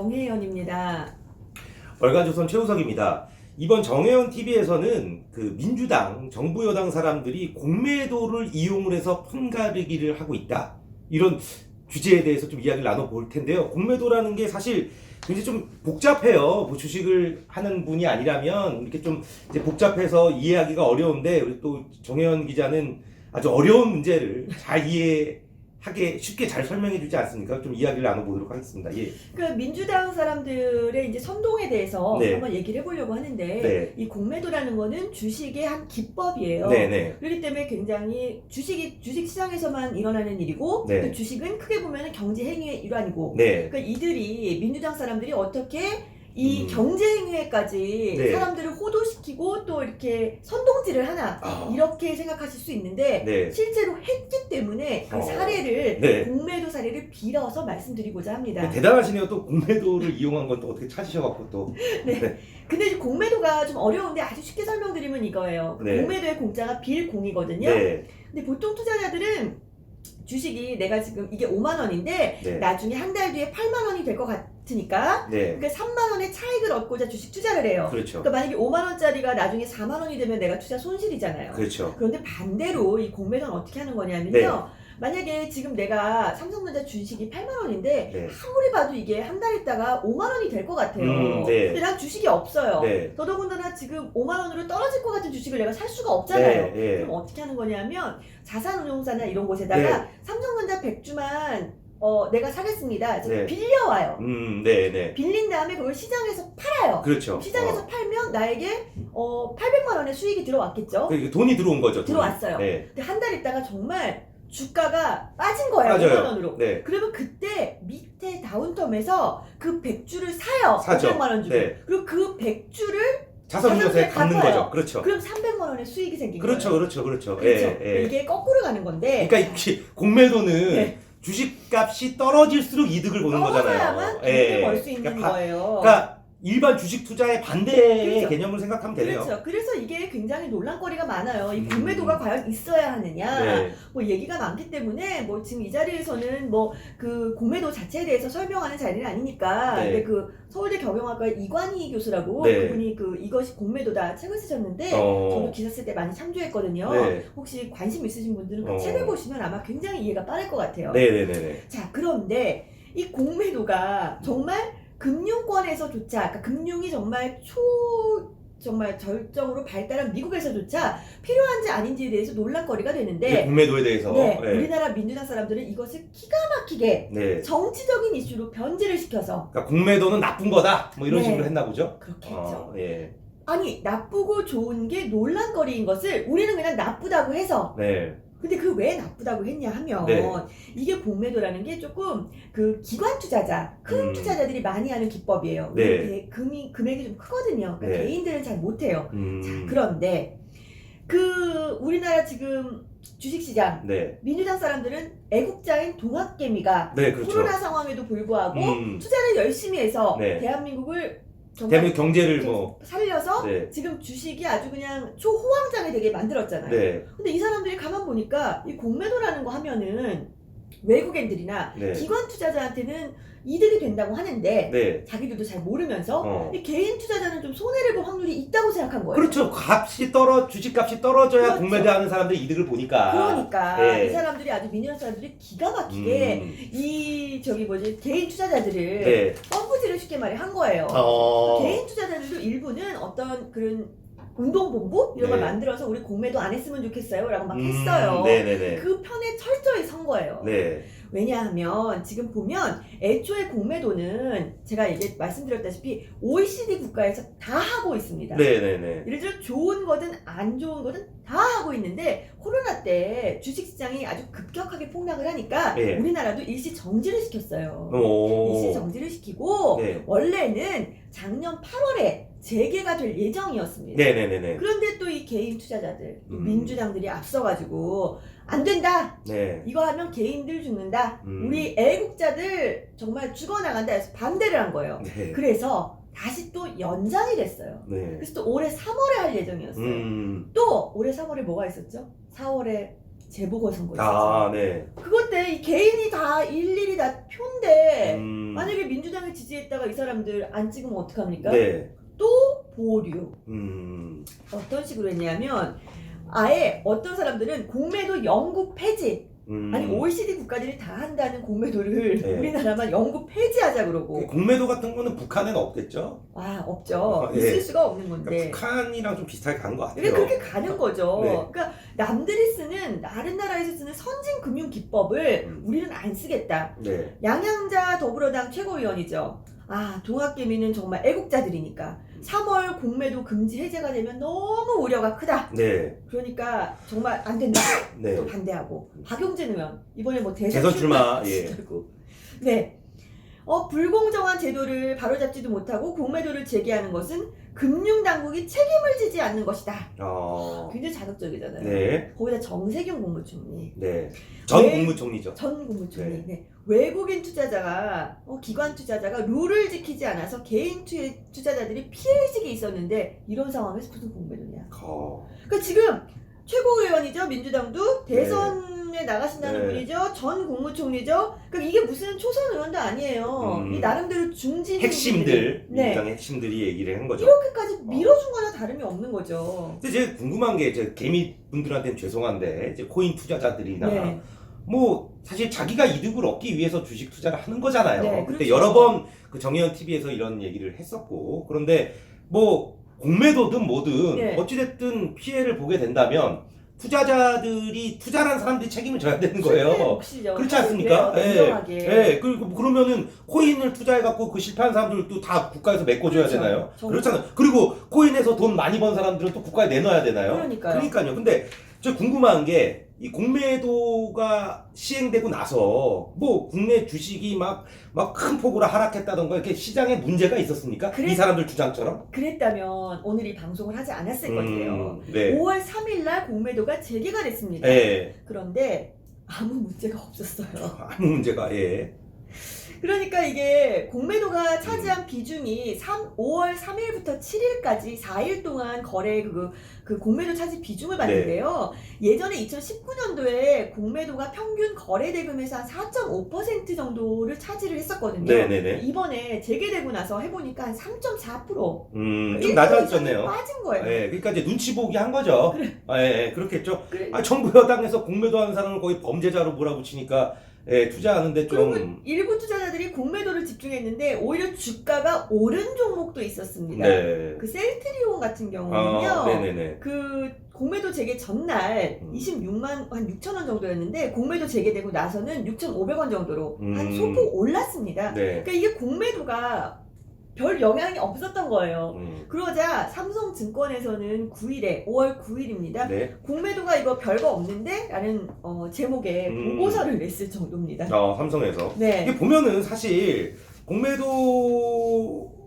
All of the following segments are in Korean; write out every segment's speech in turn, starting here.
정혜연입니다. 월간조선 최우석입니다. 이번 정혜연 TV에서는 그 민주당, 정부 여당 사람들이 공매도를 이용을 해서 편가르기를 하고 있다. 이런 주제에 대해서 좀 이야기를 나눠볼 텐데요. 공매도라는 게 사실 굉장히 좀 복잡해요. 뭐 주식을 하는 분이 아니라면 이렇게 좀 이제 복잡해서 이해하기가 어려운데, 우리 또 정혜연 기자는 아주 어려운 문제를 잘 이해하게 쉽게 잘 설명해 주지 않습니까? 좀 이야기를 나눠보도록 하겠습니다. 예. 그 민주당 사람들의 이제 선동에 대해서 네. 한번 얘기를 해보려고 하는데 네. 이 공매도라는 거는 주식의 한 기법이에요. 네네. 그렇기 때문에 굉장히 주식 시장에서만 일어나는 일이고 네. 또 주식은 크게 보면 경제 행위의 일환이고 네. 그러니까 이들이 민주당 사람들이 어떻게 이 경제 행위에까지 네. 사람들을 호도시키고 또 이렇게 선동질을 하나 이렇게 생각하실 수 있는데 네. 실제로 했기 때문에 그 사례를 네. 공매도 사례를 빌어서 말씀드리고자 합니다. 네, 대단하시네요. 또 공매도를 이용한 건 또 어떻게 찾으셔갖고 또. 네. 네. 근데 이제 공매도가 좀 어려운데 아주 쉽게 설명드리면 이거예요. 네. 공매도의 공짜가 빌공이거든요. 네. 근데 보통 투자자들은 주식이 내가 지금 이게 5만 원인데 네. 나중에 한 달 뒤에 8만 원이 될 것 같으니까 네. 그러니까 3만 원의 차익을 얻고자 주식 투자를 해요. 그렇죠. 그러니까 만약에 5만 원짜리가 나중에 4만 원이 되면 내가 투자 손실이잖아요. 그렇죠. 그런데 반대로 이 공매도는 어떻게 하는 거냐면요. 네. 만약에 지금 내가 삼성전자 주식이 8만 원인데 네. 아무리 봐도 이게 한 달 있다가 5만 원이 될 것 같아요. 네. 근데 난 주식이 없어요. 네. 더더군다나 지금 5만 원으로 떨어질 것 같은 주식을 내가 살 수가 없잖아요. 네. 그럼 어떻게 하는 거냐면 자산운용사나 이런 곳에다가 삼성전자 100주만 내가 사겠습니다. 그래서 네. 빌려와요. 네. 빌린 다음에 그걸 시장에서 팔아요. 그렇죠. 시장에서 팔면 나에게 800만 원의 수익이 들어왔겠죠. 그 돈이 들어온 거죠. 돈이. 들어왔어요. 네. 근데 한 달 있다가 정말 주가가 빠진 거예요. 맞아요. 5만 원으로. 네. 그러면 그때 밑에 다운텀에서 그 100주를 사요. 사죠. 500만 원 주고. 네. 그리고 그 100주를 자산운용사에 갚는 갚아요. 거죠. 그렇죠. 그럼 300만 원의 수익이 생긴 그렇죠. 거예요. 그렇죠. 그렇죠. 예. 이게 거꾸로 가는 건데 그러니까 이 공매도는 네. 주식값이 떨어질수록 이득을 보는 거잖아요. 떨어져야만 돈을 벌 수 있는 그러니까 거예요. 그러니까 일반 주식 투자의 반대의 그렇죠. 개념을 생각하면 되네요. 그렇죠. 그래서 이게 굉장히 논란거리가 많아요. 이 음. 공매도가 과연 있어야 하느냐. 네. 뭐 얘기가 많기 때문에 뭐 지금 이 자리에서는 뭐 그 공매도 자체에 대해서 설명하는 자리는 아니니까. 네. 근데 그 서울대 경영학과 이관희 교수라고 네. 그분이 그 이것이 공매도다 책을 쓰셨는데 저도 기사 쓸 때 많이 참조했거든요. 네. 혹시 관심 있으신 분들은 그 어. 책을 보시면 아마 굉장히 이해가 빠를 것 같아요. 네네네. 자, 그런데 이 공매도가 정말 금융권에서조차, 그러니까 금융이 정말 정말 절정으로 발달한 미국에서조차 필요한지 아닌지에 대해서 논란거리가 되는데, 공매도에 대해서. 네, 우리나라 민주당 사람들은 이것을 기가 막히게 네. 정치적인 이슈로 변질을 시켜서 그러니까 공매도는 나쁜 거다. 뭐 이런 네. 식으로 했나 보죠. 그렇게 했죠. 예. 아니, 나쁘고 좋은 게 논란거리인 것을 우리는 그냥 나쁘다고 해서, 네. 근데 그 왜 나쁘다고 했냐 하면 네. 이게 공매도라는 게 조금 그 기관 투자자, 큰 투자자들이 많이 하는 기법이에요. 네. 금액이 좀 크거든요. 그러니까 네. 개인들은 잘 못해요. 자, 음. 그런데 그 우리나라 지금 주식시장 네. 민주당 사람들은 애국자인 동학개미가 네, 그렇죠. 코로나 상황에도 불구하고 음. 투자를 열심히 해서 네. 대한민국을 정말 대한민국 경제를 뭐. 살려서 네. 지금 주식이 아주 그냥 초호황장이 되게 만들었잖아요. 네. 근데 이 사람들이 가만 보니까 이 공매도라는 거 하면은 외국인들이나 네. 기관 투자자한테는 이득이 된다고 하는데 네. 자기들도 잘 모르면서 어. 이 개인 투자자는 좀 손해를 볼 확률이 있다고 생각한 거예요. 그렇죠. 주식값이 떨어져야 그렇죠. 공매도하는 사람들이 이득을 보니까. 그러니까 네. 이 사람들이 아주 민주당 사람들이 기가 막히게 이 개인 투자자들을 네. 펌프질을 쉽게 말해 한 거예요. 개인 투자자들도 일부는 어떤 그런 운동본부 이런 걸 네. 만들어서 우리 공매도 안 했으면 좋겠어요 라고 막 했어요. 네네네. 그 편에 철저히 선 거예요. 네. 왜냐하면 지금 보면 애초에 공매도는 제가 말씀드렸다시피 OECD 국가에서 다 하고 있습니다. 네네네. 예를 들어 좋은 거든 안 좋은 거든 다 하고 있는데 코로나 때 주식시장이 아주 급격하게 폭락을 하니까 네. 우리나라도 일시 정지를 시켰어요. 오. 일시 정지를 시키고 네. 원래는 작년 8월에 재개가 될 예정이었습니다. 네네네네. 그런데 또 이 개인 투자자들, 민주당들이 앞서가지고 안 된다. 네. 이거 하면 개인들 죽는다. 음. 우리 애국자들 정말 죽어나간다 해서 반대를 한 거예요. 네. 그래서 다시 또 연장이 됐어요. 네. 그래서 또 올해 3월에 할 예정이었어요. 또 올해 3월에 뭐가 있었죠? 4월에 재보궐선거 있었죠. 아, 네. 그것 때 이 개인이 다 일일이 다 표인데 음, 만약에 민주당을 지지했다가 이 사람들 안 찍으면 어떡합니까? 네. 또 보류. 어떤 식으로 했냐면 아예 어떤 사람들은 공매도 영구 폐지. 아니 OECD 국가들이 다 한다는 공매도를 네. 우리나라만 영구 폐지하자 그러고. 공매도 같은 거는 북한에는 없겠죠? 아 없죠. 예. 있을 수가 없는 건데. 그러니까 북한이랑 좀 비슷하게 간 것 같아요. 근데 그렇게 가는 거죠. 네. 그러니까 남들이 쓰는 다른 나라에서 쓰는 선진 금융 기법을 우리는 안 쓰겠다. 네. 양양자 더불어당 최고위원이죠. 아 동학개미는 정말 애국자들이니까 3월 공매도 금지 해제가 되면 너무 우려가 크다. 네. 그러니까 정말 안 된다. 네. 또 반대하고 박용진 의원 이번에 뭐 대선 출마, 예. 출마하시더라고. 네. 불공정한 제도를 바로잡지도 못하고 공매도를 제기하는 것은 금융당국이 책임을 지지 않는 것이다. 굉장히 자극적이잖아요. 네. 거기다 정세균 국무총리. 네. 전 왜- 국무총리죠. 전 국무총리. 네. 네. 외국인 투자자가 기관 투자자가 룰을 지키지 않아서 개인 투자자들이 피해의식이 있었는데 이런 상황에서 무슨 공매도냐. 그러니까 지금 최고위원이죠. 민주당도 대선에 나가신다는 네. 분이죠. 전 국무총리죠. 그러니까 이게 무슨 초선 의원도 아니에요. 이 나름대로 중진 핵심들, 네. 민주당의 핵심들이 얘기를 한 거죠. 이렇게까지 밀어준 거나 다름이 없는 거죠. 근데 제가 궁금한 게, 이제 개미 분들한테는 죄송한데, 이제 코인 투자자들이나, 네. 뭐, 사실 자기가 이득을 얻기 위해서 주식 투자를 하는 거잖아요. 네, 그때 그렇죠. 여러 번 그 정의원 TV에서 이런 얘기를 했었고, 그런데 뭐, 공매도든 뭐든, 네. 어찌됐든 피해를 보게 된다면, 투자자들이, 투자란 사람들이 책임을 져야 되는 실패의 거예요. 몫이죠. 그렇지 않습니까? 그래요, 냉정하게. 예. 그러면은 코인을 투자해갖고 그 실패한 사람들도 다 국가에서 메꿔줘야 그렇죠. 되나요? 정말. 그렇잖아요. 그리고 코인에서 돈 많이 번 사람들은 또 국가에 내놔야 되나요? 그러니까요. 근데 저 궁금한 게, 이 공매도가 시행되고 나서 뭐 국내 주식이 막 큰 폭으로 하락했다던가 이렇게 시장에 문제가 있었습니까? 이 사람들 주장처럼? 그랬다면 오늘 이 방송을 하지 않았을 거예요. 네. 5월 3일 날 공매도가 재개가 됐습니다. 예. 그런데 아무 문제가 없었어요. 아무 문제가, 예. 그러니까 이게 공매도가 차지한 비중이 5월 3일부터 7일까지 4일 동안 거래 그 공매도 차지 비중을 봤는데요. 예전에 2019년도에 공매도가 평균 거래 대금에서 한 4.5% 정도를 차지를 했었거든요. 네네네. 이번에 재개되고 나서 해보니까 한 3.4%. 좀 낮아졌네요. 빠진 거예요. 예, 그러니까 이제 눈치 보기 한 거죠. 그렇겠죠. 그래. 정부 여당에서 공매도하는 사람을 거의 범죄자로 몰아붙이니까, 예, 투자하는데 그리고 좀. 일부 투자자들이 공매도를 집중했는데 오히려 주가가 오른 종목도 있었습니다. 네. 그 셀트리온 같은 경우는요. 네네네. 그 공매도 재개 전날 26만 한 6천 원 정도였는데 공매도 재개되고 나서는 6,500원 정도로 한 소폭 올랐습니다. 네. 그러니까 이게 공매도가 별 영향이 없었던 거예요. 그러자 삼성증권에서는 9일에 5월 9일입니다. 네. 공매도가 이거 별거 없는데? 라는 제목의 보고서를 냈을 정도입니다. 삼성에서. 네. 이게 보면은 사실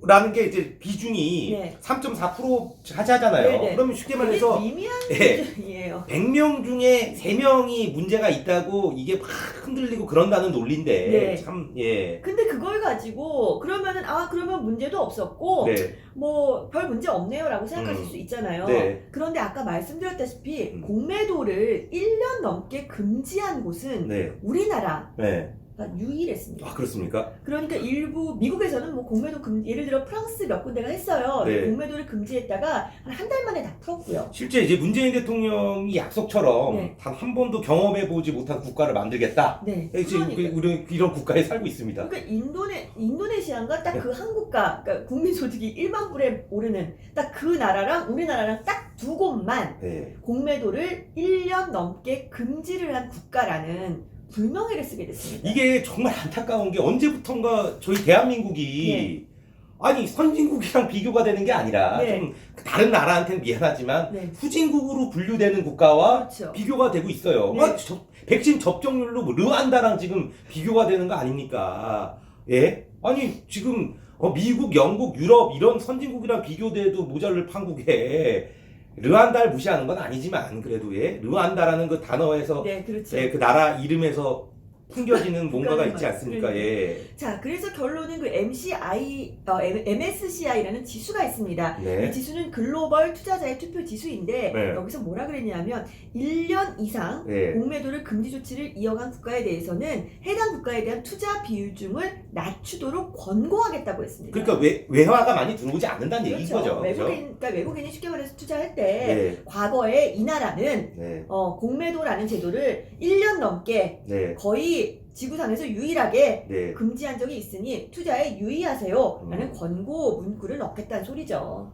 공매도라는 게 이제 비중이 네. 3.4% 차지하잖아요. 네네. 그러면 쉽게 되게 말해서 미미한 예. 수준이에요. 100명 중에 3명이 문제가 있다고 이게 막 흔들리고 그런다는 논리인데 네. 참, 예. 근데 그걸 가지고 그러면은 그러면 문제도 없었고 네. 뭐 별 문제 없네요 라고 생각하실 수 있잖아요. 네. 그런데 아까 말씀드렸다시피 공매도를 1년 넘게 금지한 곳은 네. 우리나라가 네. 유일했습니다. 그렇습니까? 그러니까 일부 미국에서는 뭐 공매도 예를 들어 프랑스 몇 군데가 했어요. 네. 공매도를 금지했다가 한 달 만에 다 풀었고요. 실제 이제 문재인 대통령이 약속처럼 네. 단 한 번도 경험해보지 못한 국가를 만들겠다. 네. 지금 그러니까요. 우리 이런 국가에 살고 있습니다. 그러니까 인도네시아인가 딱 그 한 국가, 그러니까 국민 소득이 1만 불에 오르는 딱 그 나라랑 우리나라랑 딱 두 곳만 네. 공매도를 1년 넘게 금지를 한 국가라는 불명예를 쓰게 됐습니다. 이게 정말 안타까운 게 언제부턴가 저희 대한민국이 아니 선진국이랑 비교가 되는 게 아니라 네. 좀 다른 나라한테는 미안하지만 네. 후진국으로 분류되는 국가와 그렇죠. 비교가 되고 있어요. 네. 백신 접종률로 뭐 르완다랑 지금 비교가 되는 거 아닙니까? 예? 아니 지금 미국, 영국, 유럽 이런 선진국이랑 비교돼도 모자를 판국에 르완다를 무시하는 건 아니지만 그래도 르완다라는 그 단어에서 네, 그렇죠. 그 나라 이름에서 풍겨지는 뭔가가 있지 국가는 않습니까? 그러니까. 예. 자, 그래서 결론은 그 MSCI라는 지수가 있습니다. 이 네. 지수는 글로벌 투자자의 투표 지수인데 네. 여기서 뭐라 그랬냐면 1년 이상 네. 공매도를 금지 조치를 이어간 국가에 대해서는 해당 국가에 대한 투자 비율중을 낮추도록 권고하겠다고 했습니다. 그러니까 외화가 많이 들어오지 않는다는 얘기인 거죠. 그렇죠? 그러니까 외국인이 쉽게 말해서 투자할 때 네. 과거에 이 나라는 네. 공매도라는 제도를 1년 넘게 네. 거의 지구상에서 유일하게 네. 금지한 적이 있으니 투자에 유의하세요 라는 음. 권고 문구를 넣겠다는 소리죠.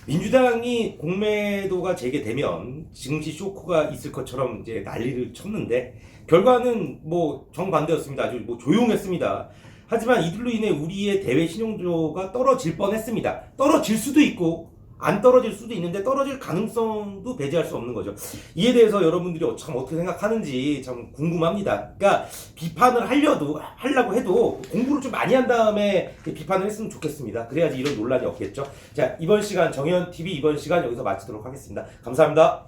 민주당이 공매도가 재개되면 증시 쇼크가 있을 것처럼 이제 난리를 쳤는데 결과는 뭐 정반대였습니다. 아주 뭐 조용했습니다. 하지만 이들로 인해 우리의 대외 신용도가 떨어질 뻔했습니다. 떨어질 수도 있고 안 떨어질 수도 있는데 떨어질 가능성도 배제할 수 없는 거죠. 이에 대해서 여러분들이 참 어떻게 생각하는지 참 궁금합니다. 그러니까 비판을 하려고 해도 공부를 좀 많이 한 다음에 비판을 했으면 좋겠습니다. 그래야지 이런 논란이 없겠죠. 자, 이번 시간 정의원 TV 이번 시간 여기서 마치도록 하겠습니다. 감사합니다.